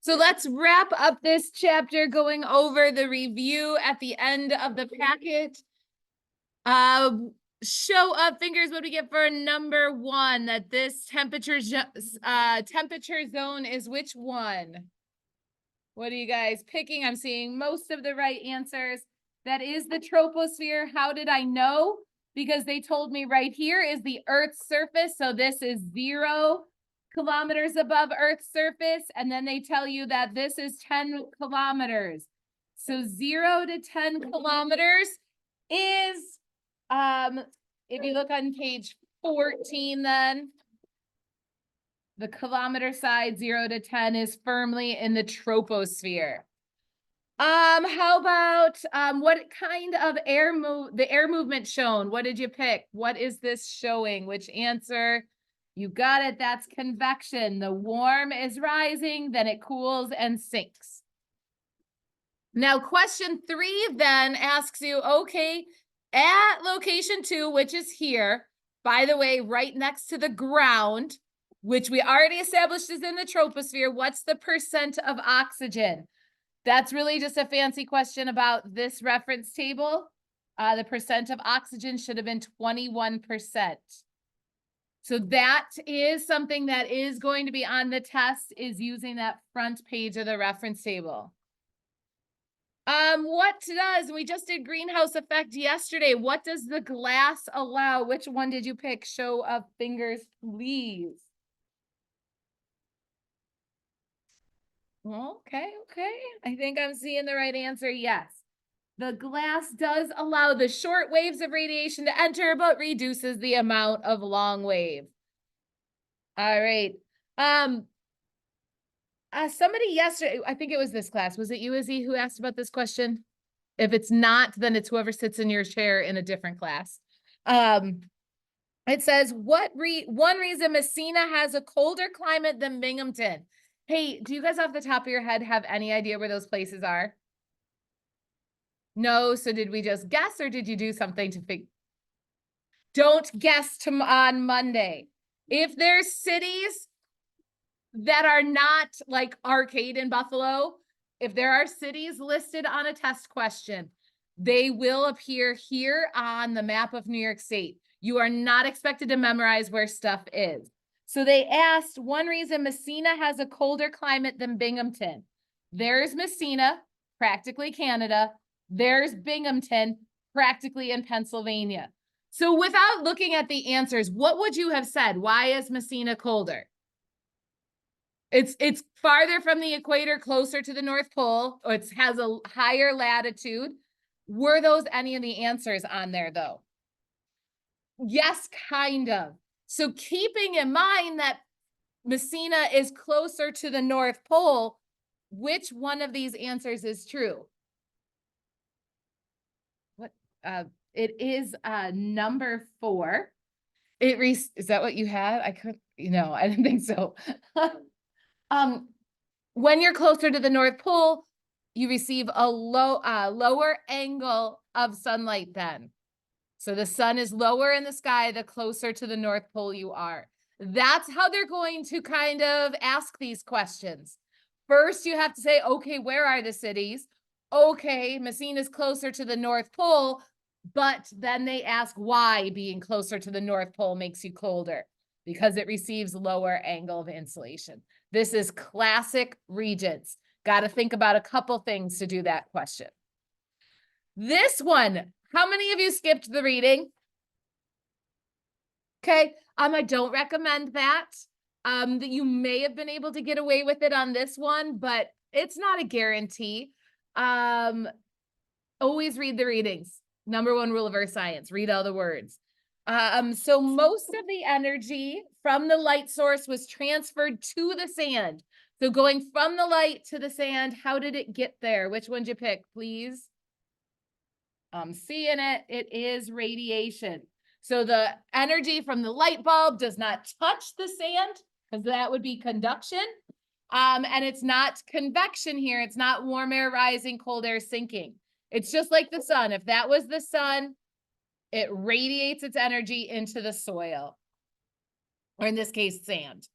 So let's wrap up this chapter going over the review at the end of the packet. Show up fingers what we get for number 1, that this temperature zone is which one? What are you guys picking? I'm seeing most of the right answers. That is the troposphere. How did I know? Because they told me right here is the Earth's surface. So this is 0 kilometers above Earth's surface. And then they tell you that this is 10 kilometers. So 0 to 10 kilometers is, if you look on page 14, then the kilometer side, 0 to 10, is firmly in the troposphere. How about what kind of the air movement shown? What did you pick? What is this showing? Which answer? You got it. That's convection. The warm is rising, then it cools and sinks. Now, question 3 then asks you, okay, at location 2, which is here, by the way, right next to the ground, which we already established is in the troposphere, what's the percent of oxygen? That's really just a fancy question about this reference table. The percent of oxygen should have been 21%. So that is something that is going to be on the test, is using that front page of the reference table. What does, we just did greenhouse effect yesterday. What does the glass allow? Which one did you pick? Show of fingers, please. Okay. I think I'm seeing the right answer. Yes. The glass does allow the short waves of radiation to enter, but reduces the amount of long wave. All right. Somebody yesterday, I think it was this class. Was it you, Izzy, who asked about this question? If it's not, then it's whoever sits in your chair in a different class. It says, one reason Messina has a colder climate than Binghamton. Hey, do you guys off the top of your head have any idea where those places are? No, so did we just guess, or did you do something to figure? Don't guess on Monday. If there's cities that are not like Arcade in Buffalo, if there are cities listed on a test question, they will appear here on the map of New York State. You are not expected to memorize where stuff is. So they asked, one reason Messina has a colder climate than Binghamton. There's Messina, practically Canada. There's Binghamton, practically in Pennsylvania. So without looking at the answers, what would you have said? Why is Messina colder? It's farther from the equator, closer to the North Pole, or it has a higher latitude. Were those any of the answers on there, though? Yes, kind of. So keeping in mind that Messina is closer to the North Pole, which one of these answers is true? What? It is number 4. Is that what you had? I couldn't, I didn't think so. When you're closer to the North Pole, you receive a lower angle of sunlight then. So the sun is lower in the sky, the closer to the North Pole you are. That's how they're going to kind of ask these questions. First, you have to say, okay, where are the cities? Okay, Messina is closer to the North Pole, but then they ask why being closer to the North Pole makes you colder, because it receives lower angle of insolation. This is classic Regents. Got to think about a couple things to do that question. This one, how many of you skipped the reading? Okay, I don't recommend that. That you may have been able to get away with it on this one, but it's not a guarantee. Always read the readings. Number 1 rule of earth science, read all the words. So most of the energy from the light source was transferred to the sand. So going from the light to the sand, how did it get there? Which one did you pick, please? I'm seeing it. It is radiation. So the energy from the light bulb does not touch the sand, because that would be conduction. And it's not convection here. It's not warm air rising, cold air sinking. It's just like the sun. If that was the sun, it radiates its energy into the soil, or in this case, sand.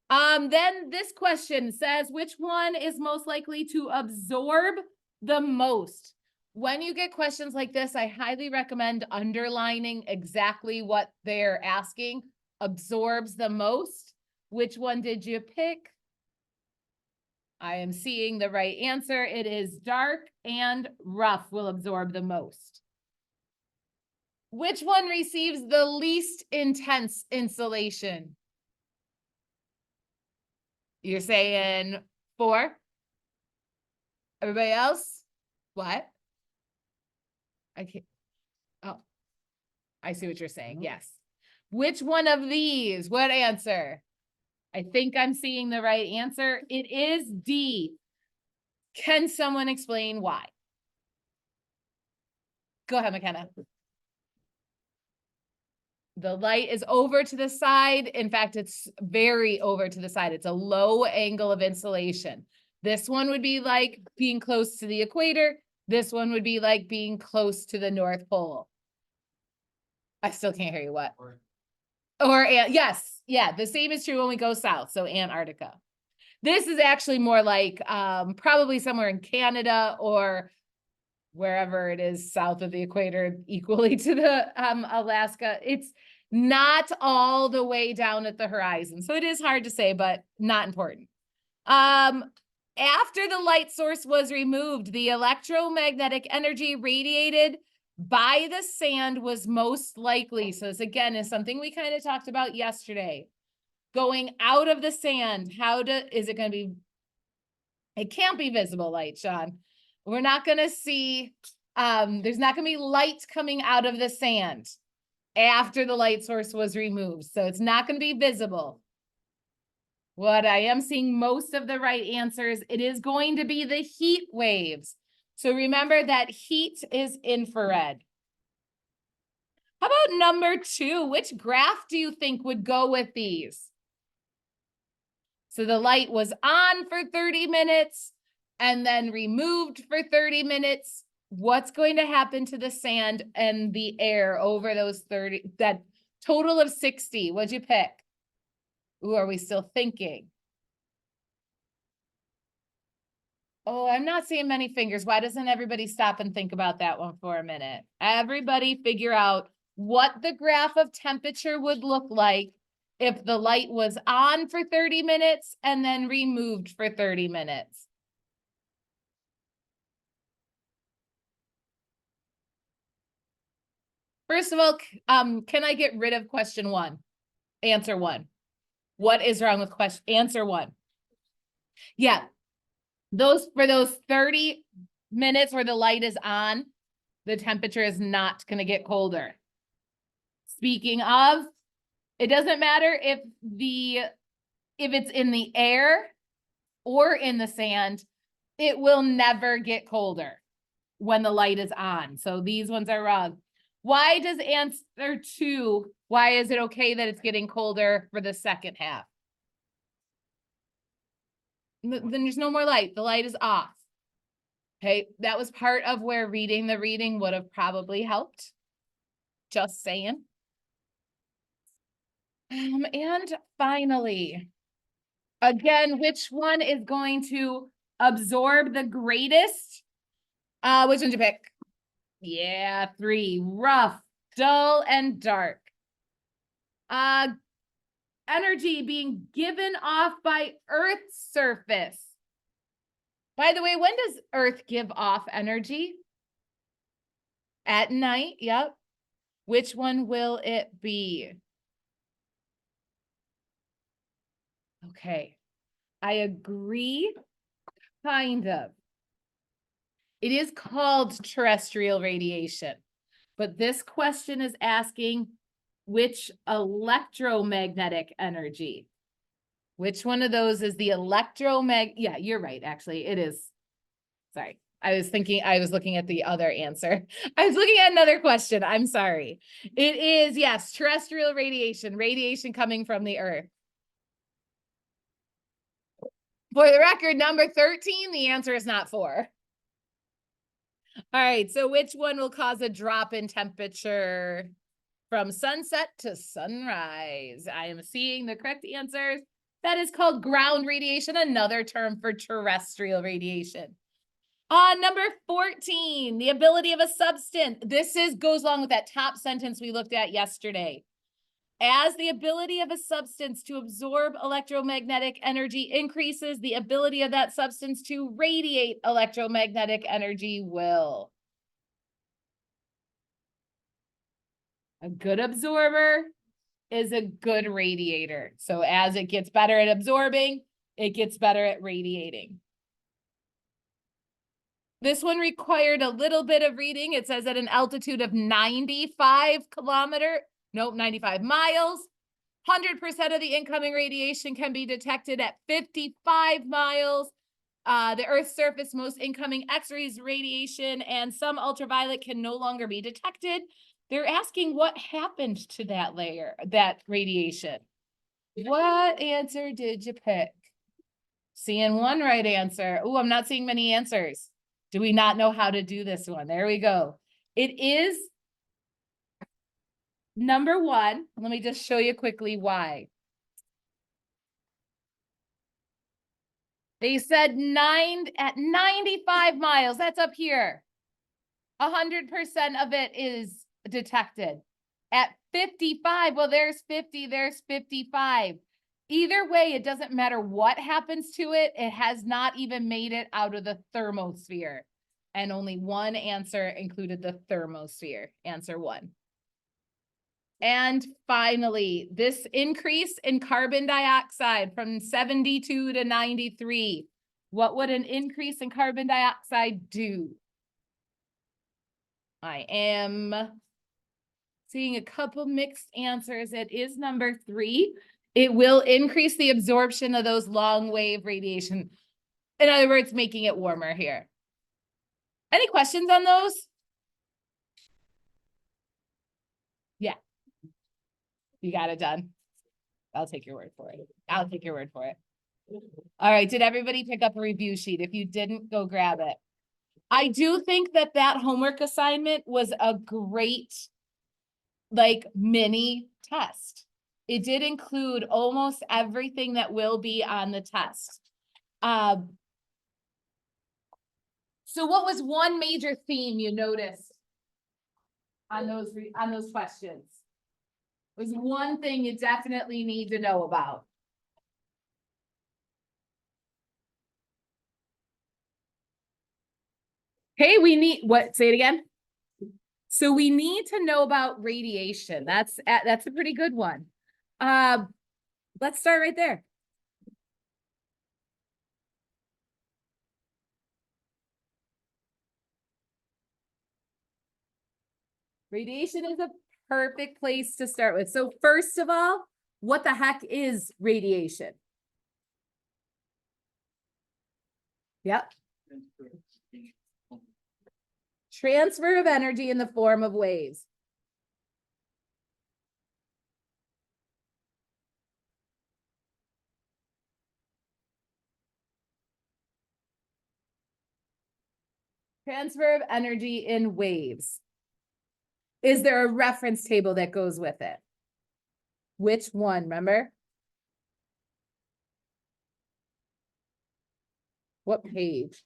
Then this question says, which one is most likely to absorb the most? When you get questions like this, I highly recommend underlining exactly what they're asking. Absorbs the most. Which one did you pick? I am seeing the right answer. It is dark and rough will absorb the most. Which one receives the least intense insolation? You're saying 4? Everybody else? What? I can't. Oh, I see what you're saying. Yes. Which one of these? What answer? I think I'm seeing the right answer. It is D. Can someone explain why? Go ahead, McKenna. The light is over to the side. In fact, it's very over to the side. It's a low angle of insolation. This one would be like being close to the equator. This one would be like being close to the North Pole. I still can't hear you. What? Or yes. Yeah, the same is true when we go south. So Antarctica. This is actually more like probably somewhere in Canada or wherever it is south of the equator, equally to the Alaska. It's not all the way down at the horizon. So it is hard to say, but not important. After the light source was removed, the electromagnetic energy radiated by the sand was most likely. So this again is something we kind of talked about yesterday. Going out of the sand, is it going to be, it can't be visible light, Sean. We're not going to see, there's not going to be light coming out of the sand after the light source was removed. So it's not going to be visible. What I am seeing most of the right answers, it is going to be the heat waves. So remember that heat is infrared. How about number 2? Which graph do you think would go with these? So the light was on for 30 minutes and then removed for 30 minutes. What's going to happen to the sand and the air over those 30, that total of 60? What'd you pick? Ooh, are we still thinking? Oh, I'm not seeing many fingers. Why doesn't everybody stop and think about that one for a minute? Everybody figure out what the graph of temperature would look like if the light was on for 30 minutes and then removed for 30 minutes. First of all, can I get rid of question 1? Answer 1. What is wrong with answer 1? Yeah. For those 30 minutes where the light is on, the temperature is not going to get colder. Speaking of, it doesn't matter if it's in the air or in the sand, it will never get colder when the light is on. So these ones are wrong. Why does answer 2, why is it okay that it's getting colder for the second half? Then there's no more light. The light is off. Okay, that was part of where reading the reading would have probably helped. Just saying. And finally, again, which one is going to absorb the greatest? Which one did you pick? Yeah, 3. Rough, dull, and dark. Energy being given off by Earth's surface. By the way, when does Earth give off energy? At night, yep. Which one will it be? Okay, I agree, kind of. It is called terrestrial radiation, but this question is asking which electromagnetic energy. Which one of those is the yeah, you're right, actually, it is. Sorry, I was looking at the other answer. I was looking at another question, I'm sorry. It is, yes, terrestrial radiation coming from the Earth. For the record, number 13, the answer is not 4. All right, so which one will cause a drop in temperature from sunset to sunrise? I am seeing the correct answers. That is called ground radiation, another term for terrestrial radiation. Number 14, the ability of a substance. This goes along with that top sentence we looked at yesterday. As the ability of a substance to absorb electromagnetic energy increases, the ability of that substance to radiate electromagnetic energy will. A good absorber is a good radiator. So as it gets better at absorbing, it gets better at radiating. This one required a little bit of reading. It says at an altitude of 95 miles, 100% of the incoming radiation can be detected at 55 miles. The Earth's surface, most incoming X-rays radiation and some ultraviolet can no longer be detected. They're asking what happened to that layer, that radiation. What answer did you pick? Seeing one right answer. Oh, I'm not seeing many answers. Do we not know how to do this one? There we go. It is number one. Let me just show you quickly why. They said at 95 miles, that's up here. 100% of it is detected. At 55, well, there's 50, there's 55. Either way, it doesn't matter what happens to it. It has not even made it out of the thermosphere. And only one answer included the thermosphere, answer one. And finally, this increase in carbon dioxide from 72 to 93. What would an increase in carbon dioxide do? I am seeing a couple mixed answers. It is number 3. It will increase the absorption of those long wave radiation. In other words, making it warmer here. Any questions on those? Yeah. You got it done. I'll take your word for it. I'll take your word for it. All right. Did everybody pick up a review sheet? If you didn't, go grab it. I do think that homework assignment was a great, mini test. It did include almost everything that will be on the test. So what was one major theme you noticed on those questions? Was one thing you definitely need to know about? Okay, we need what? Say it again. So we need to know about radiation. That's a pretty good one. Let's start right there. Radiation is a perfect place to start with. So first of all, what the heck is radiation? Yep. Transfer of energy in the form of waves. Transfer of energy in waves. Is there a reference table that goes with it? Which one, remember? What page?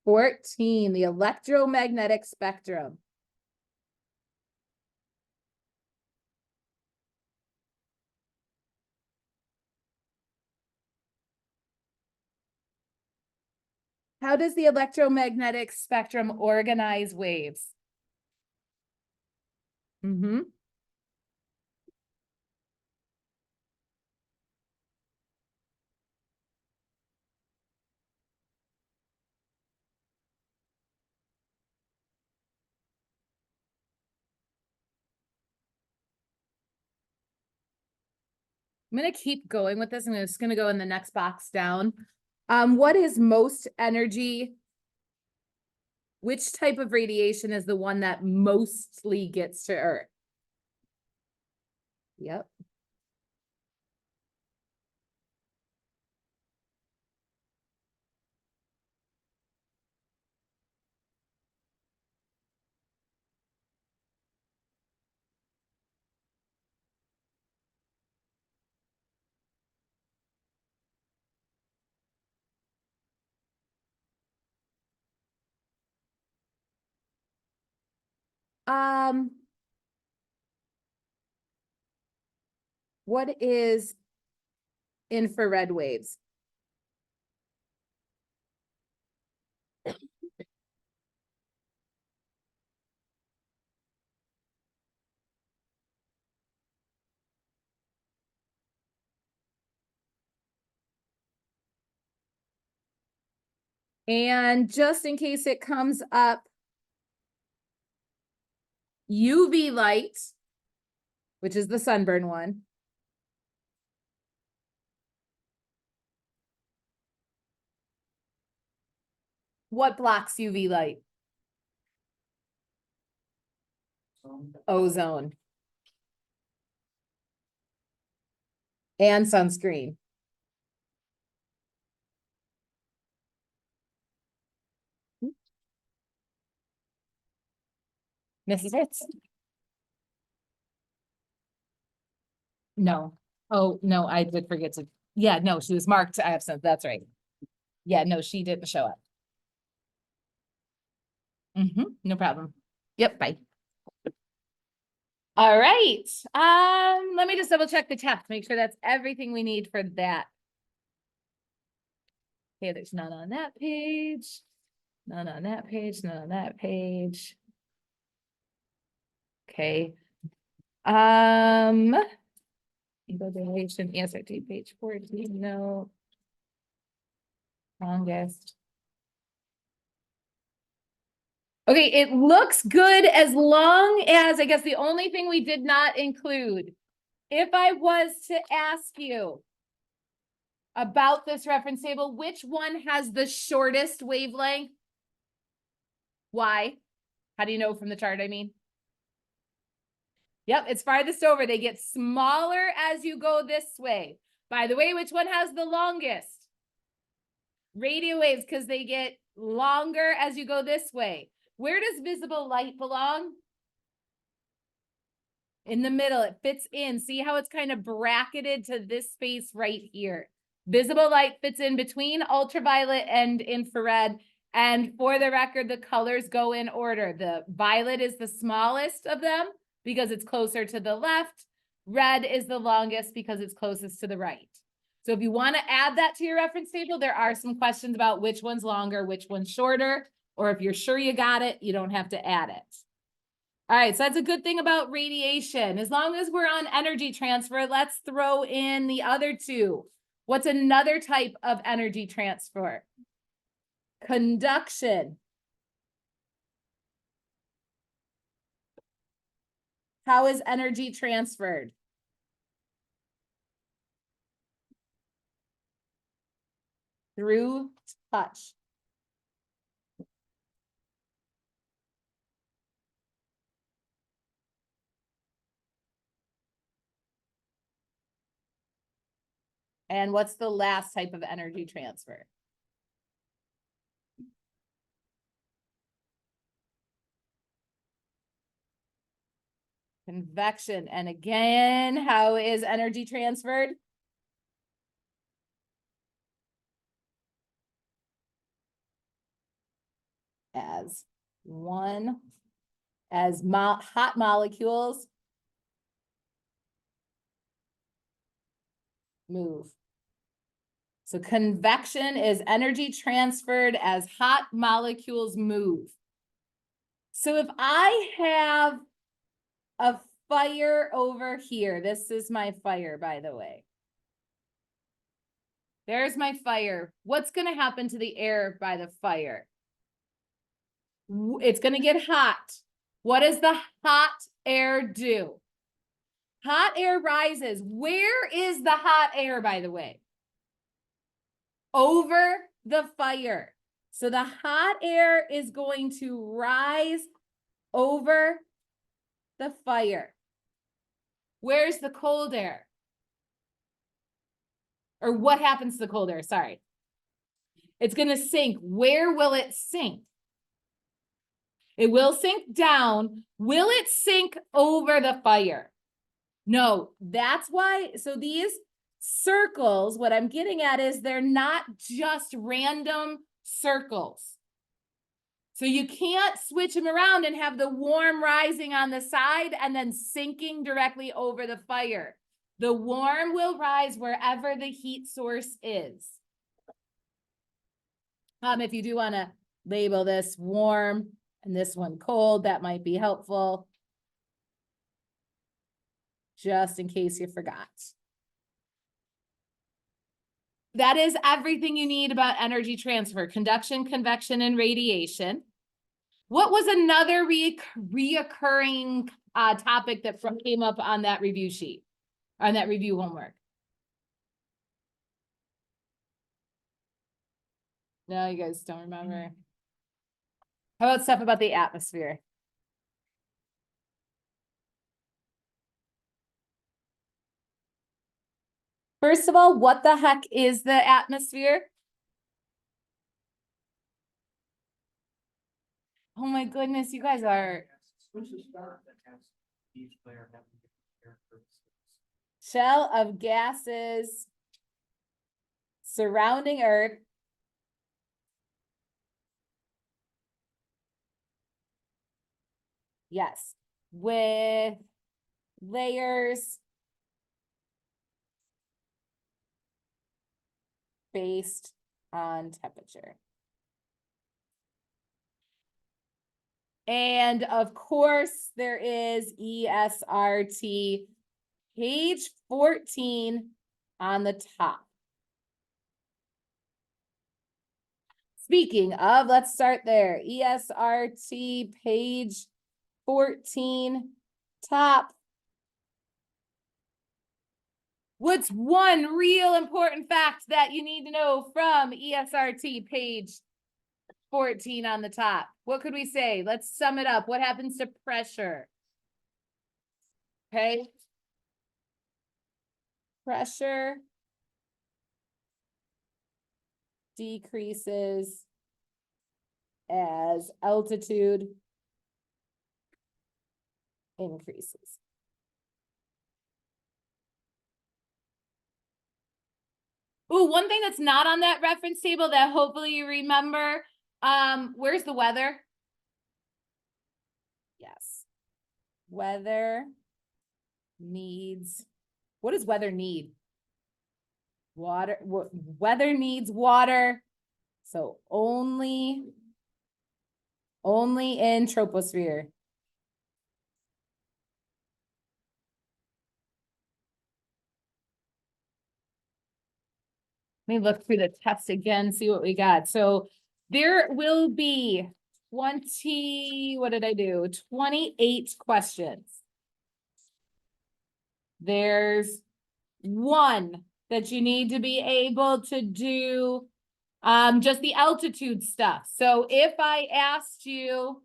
14, the electromagnetic spectrum. How does the electromagnetic spectrum organize waves? Mm-hmm. I'm going to keep going with this. I'm just going to go in the next box down. What is most energy? Which type of radiation is the one that mostly gets to Earth? Yep. What is infrared waves? And just in case it comes up, UV light, which is the sunburn one. What blocks UV light? Ozone. And sunscreen. Mrs. Hitz? No. Oh, no, I did forget to. Yeah, no, she was marked absent. That's right. Yeah, no, she didn't show up. No problem. Yep, bye. All right. Let me just double check the test, make sure that's everything we need for that. Okay, there's none on that page. None on that page, none on that page. Okay. Evaluation, SRT page 14, no. Longest. Okay, it looks good as long as, I guess the only thing we did not include, if I was to ask you about this reference table, which one has the shortest wavelength? Why? How do you know from the chart, I mean? Yep, it's farthest over. They get smaller as you go this way. By the way, which one has the longest? Radio waves, because they get longer as you go this way. Where does visible light belong? In the middle, it fits in. See how it's kind of bracketed to this space right here. Visible light fits in between ultraviolet and infrared. And for the record, the colors go in order. The violet is the smallest of them because it's closer to the left. Red is the longest because it's closest to the right. So if you want to add that to your reference table, there are some questions about which one's longer, which one's shorter, or if you're sure you got it, you don't have to add it. All right, so that's a good thing about radiation. As long as we're on energy transfer, let's throw in the other two. What's another type of energy transfer? Conduction. How is energy transferred? Through touch. And what's the last type of energy transfer? Convection. And again, how is energy transferred? As one, as hot molecules move. So convection is energy transferred as hot molecules move. So if I have a fire over here, this is my fire, by the way. There's my fire. What's going to happen to the air by the fire? It's going to get hot. What does the hot air do? Hot air rises. Where is the hot air, by the way? Over the fire. So the hot air is going to rise over the fire. Where's the cold air? Or what happens to the cold air? Sorry. It's going to sink. Where will it sink? It will sink down. Will it sink over the fire? No, that's why. So these circles, what I'm getting at is they're not just random circles. So you can't switch them around and have the warm rising on the side and then sinking directly over the fire. The warm will rise wherever the heat source is. If you do want to label this warm and this one cold, that might be helpful. Just in case you forgot. That is everything you need about energy transfer: conduction, convection, and radiation. What was another reoccurring topic that came up on that review sheet, on that review homework? No, you guys don't remember. How about stuff about the atmosphere? First of all, what the heck is the atmosphere? Oh my goodness, you guys are. Shell of gases surrounding Earth. Yes, with layers based on temperature. And of course, there is ESRT, page 14 on the top. Speaking of, let's start there. ESRT, page 14, top. What's one real important fact that you need to know from ESRT, page 14 on the top? What could we say? Let's sum it up. What happens to pressure? Okay. Pressure decreases as altitude increases. Ooh, one thing that's not on that reference table that hopefully you remember, where's the weather? Yes. Weather needs, what does weather need? Water. Weather needs water. So only in troposphere. Let me look through the test again, see what we got. So there will be 20, what did I do? 28 questions. There's one that you need to be able to do just the altitude stuff. So if I asked you,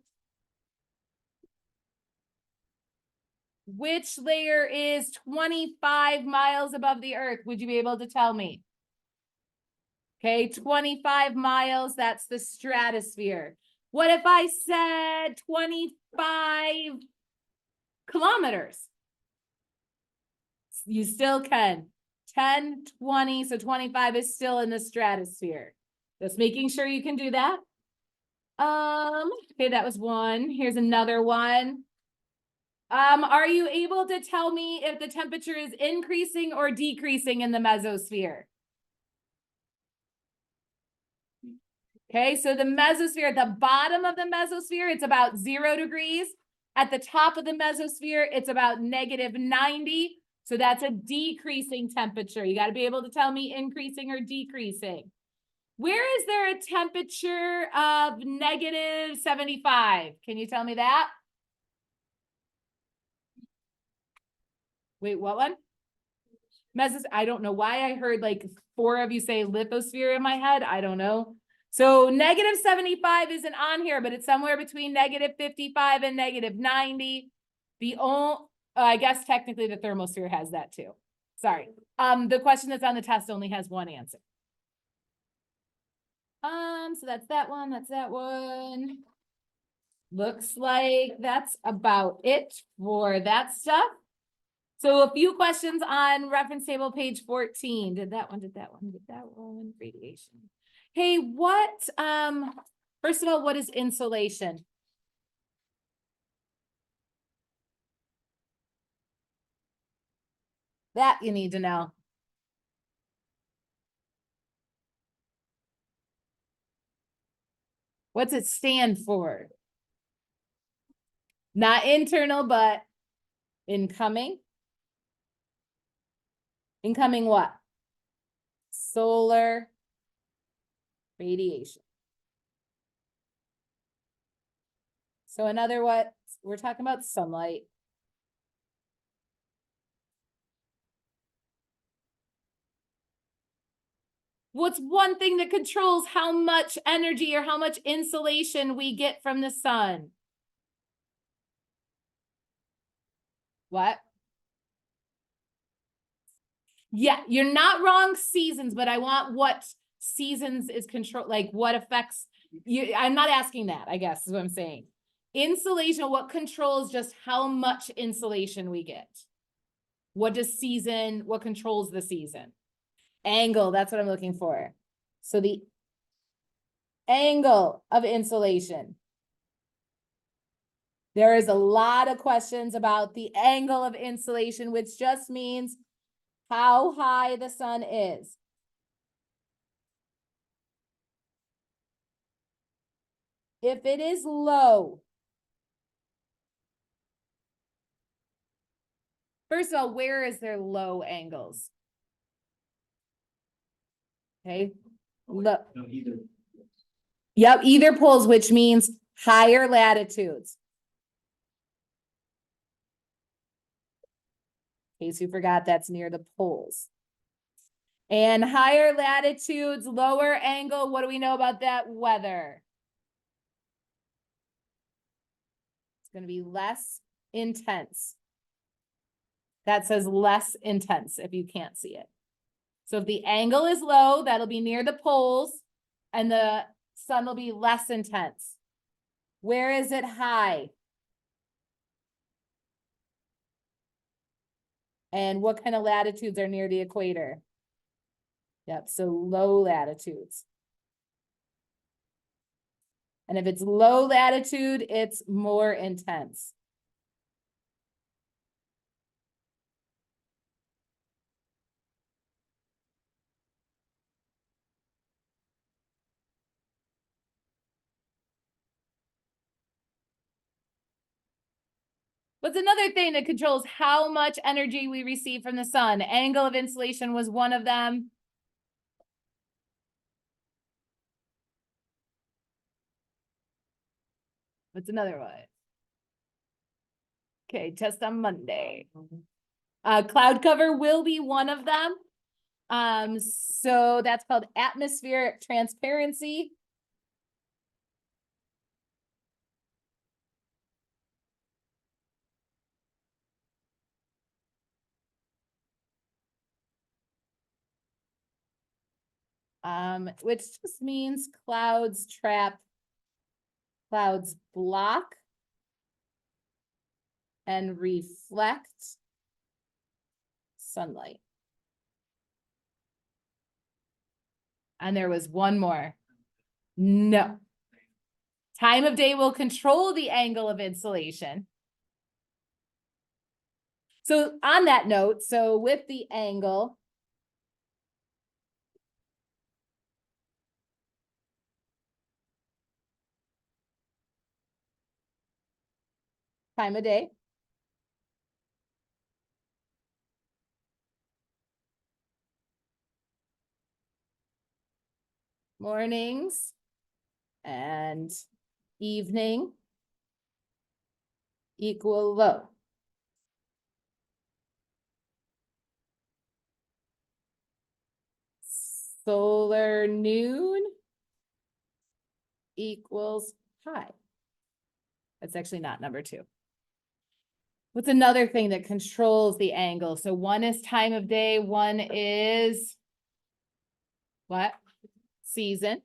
which layer is 25 miles above the earth, would you be able to tell me? Okay, 25 miles, that's the stratosphere. What if I said 25 kilometers? You still can. 10, 20, so 25 is still in the stratosphere. Just making sure you can do that. Okay, that was one. Here's another one. Are you able to tell me if the temperature is increasing or decreasing in the mesosphere? Okay, so the mesosphere, at the bottom of the mesosphere, it's about 0 degrees. At the top of the mesosphere, it's about -90. So that's a decreasing temperature. You got to be able to tell me increasing or decreasing. Where is there a temperature of -75? Can you tell me that? Wait, what one? I don't know why I heard like 4 of you say lithosphere in my head. I don't know. So -75 isn't on here, but it's somewhere between -55 and -90. The only, I guess technically the thermosphere has that too. Sorry. The question that's on the test only has one answer. So that's that one. That's that one. Looks like that's about it for that stuff. So a few questions on reference table page 14. Did that one, radiation. Hey, what First of all, what is insolation? That you need to know. What's it stand for? Not internal, but incoming. Incoming what? Solar radiation. So another what? We're talking about sunlight. What's one thing that controls how much energy or how much insulation we get from the sun? What? Yeah, you're not wrong, seasons, but I want what seasons is control, like what affects you. I'm not asking that, I guess is what I'm saying. Insulation, what controls just how much insulation we get? What controls the season? Angle, that's what I'm looking for. So the angle of insolation. There is a lot of questions about the angle of insolation, which just means how high the sun is. If it is low, first of all, where is there low angles? Okay, look. No, either. Yep, either poles, which means higher latitudes. In case you forgot, that's near the poles. And higher latitudes, lower angle, what do we know about that? Weather. It's going to be less intense. That says less intense if you can't see it. So if the angle is low, that'll be near the poles and the sun will be less intense. Where is it high? And what kind of latitudes are near the equator? Yep, so low latitudes. And if it's low latitude, it's more intense. What's another thing that controls how much energy we receive from the sun? Angle of insolation was one of them. What's another one? Okay, test on Monday. Cloud cover will be one of them. So that's called atmospheric transparency. Which just means clouds trap, clouds block and reflect sunlight. And there was one more. No. Time of day will control the angle of insolation. So on that note, so with the angle, time of day, mornings and evening equal low. Solar noon equals high. That's actually not number 2. What's another thing that controls the angle? So one is time of day, one is what? Season.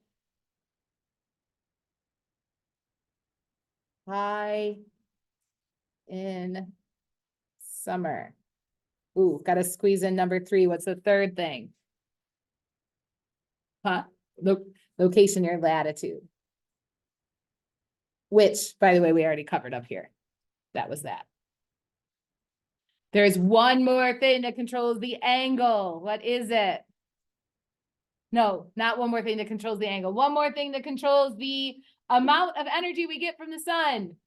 High in summer. Ooh, gotta squeeze in number 3. What's the third thing? Huh? Location or latitude. which, by the way, we already covered up here. That was that. There's one more thing that controls the angle. What is it? No, not one more thing that controls the angle. One more thing that controls the amount of energy we get from the sun.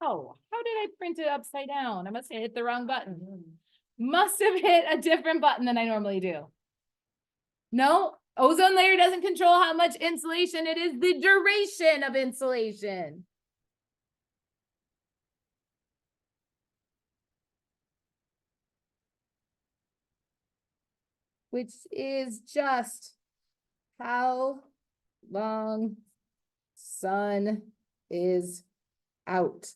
Oh, how did I print it upside down? I must have hit the wrong button. Must have hit a different button than I normally do. No, ozone layer doesn't control how much insulation. It is the duration of insulation. Which is just how long sun is out.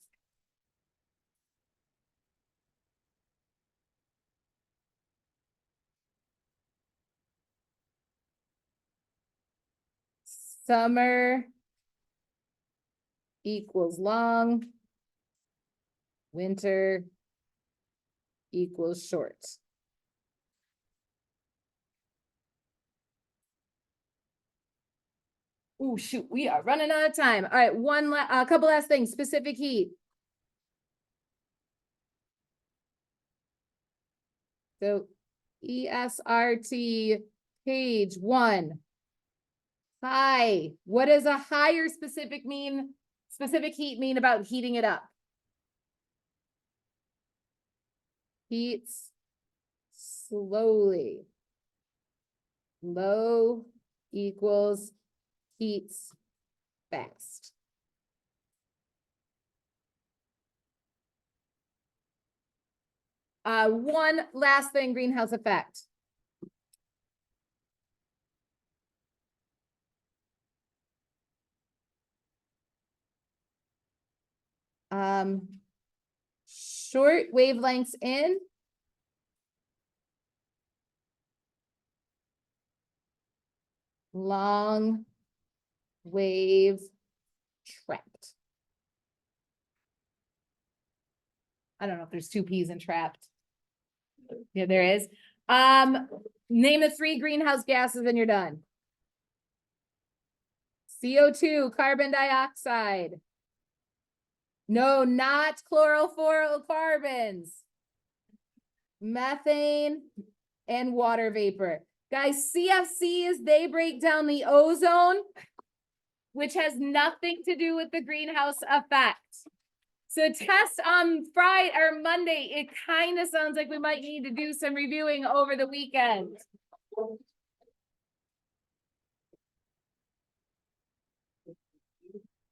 Summer equals long. Winter equals short. Oh, shoot, we are running out of time. All right, a couple last things, specific heat. So ESRT page 1. High. What does a higher specific heat mean about heating it up? Heats slowly. Low equals heats fast. One last thing, greenhouse effect. Short wavelengths in. Long wave trapped. I don't know if there's two P's in trapped. Yeah, there is. Name the 3 greenhouse gases and you're done. CO2, carbon dioxide. No, not chlorofluorocarbons. Methane and water vapor. Guys, CFCs, they break down the ozone, which has nothing to do with the greenhouse effect. So test on Friday or Monday, it kind of sounds like we might need to do some reviewing over the weekend.